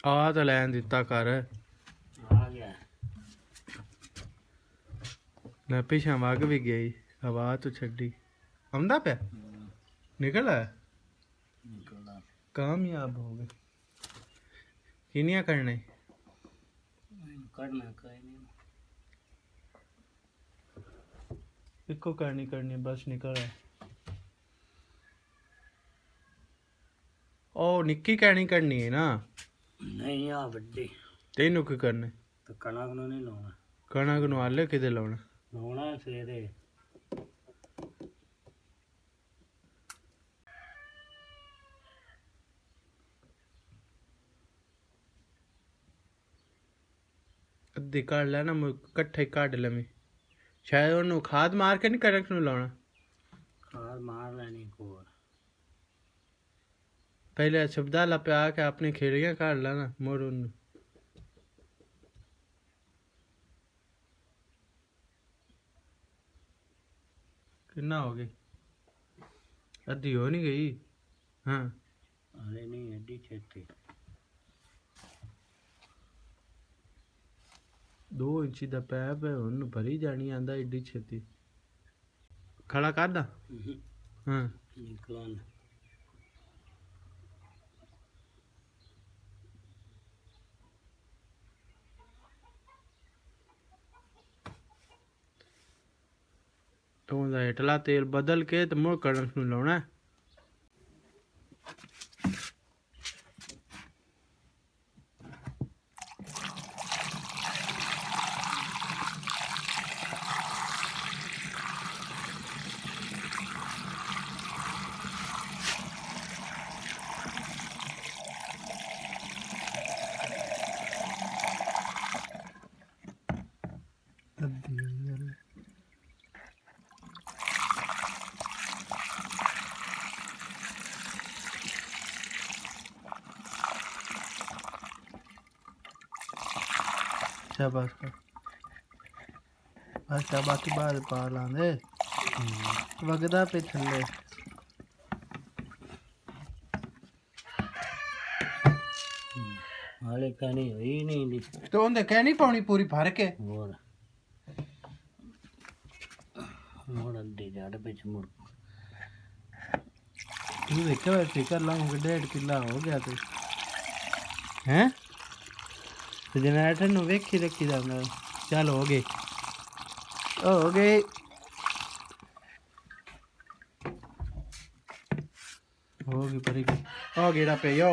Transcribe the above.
ਆ ਤਾਂ ਲੈਣ ਦਿੱਤਾ ਕਰ ਆ ਗਿਆ ਨਾ ਪਿਛਾਂ ਵਗ ਵੀ ਗਈ ਹਵਾ ਤੋਂ ਛੱਡੀ ਆਉਂਦਾ ਪਿਆ ਨਿਕਲ ਆਇਆ ਨਿਕਲਦਾ ਕਾਮਯਾਬ ਹੋ ਗਏ ਕਿੰਨੀਆਂ ਕਰਨੇ ਕਰਨਾ ਕੋਈ ਨਹੀਂ ਇੱਕੋ ਕਰਨੀ ਬਸ ਨਿਕਲ ਆਇਆ ਉਹ ਨਿੱਕੀ ਕਰਨੀ ਹੈ ਨਾ ਨਹੀਂ ਆ ਵੱਡੀ ਤੈਨੂੰ ਕੀ ਕਰਨਾ ਤੇ ਕਣਕ ਨੂੰ ਨਹੀਂ ਲਾਉਣਾ ਕਣਕ ਨੂੰ ਆਲੇ ਕਿਤੇ ਲਾਉਣਾ ਲਾਉਣਾ ਸਵੇਰੇ ਅੱਧੀ ਕੱਢ ਲੈ ਨਾ ਇਕੱਠੇ ਕੱਢ ਲਵੇਂ ਸ਼ਾਇਦ ਉਹਨੂੰ ਖਾਦ ਮਾਰ ਕੇ ਨਹੀਂ ਕਣਕ ਨੂੰ ਲਾਉਣਾ ਖਾਦ ਮਾਰ ਲੈਣੀ ਕੋਰ पहले छबदाला पे आके अपनी खेड़ियाँ काट लाना मोर उन कितना हो गई अद्धी हो नहीं गई हाँ अरे नहीं एडी छेती 2 इंची दा पैप है उन भरी जानी आंदा एडी छेती खड़ा कर दा हाँ निकला ਉਹਦਾ ਹੇਠਲਾ ਤੇਲ ਬਦਲ ਕੇ ਤੇ ਮੁੜ ਕਣਕ ਨੂੰ ਲਾਉਣਾ बस बस बाकी बाद पा लांदे वगदा पे थल्ले हाले कहनी हुई नहीं दी तो उनदे कहनी पाउनी पूरी भर के और मोड़ अड्डी जड़ पिछ मुड़ तू देखे वैसे कर लाऊंगा 1.5 किला हो गया तो हैं तो जनरेटर ਨੂੰ ਵੇਖੀ ਰੱਖੀ ਦਾ ਚੱਲ ਹੋ ਗਏ ਹੋ ਗਈ ਪਰੀ ਹੋ ਗੇੜਾ ਪਿਆ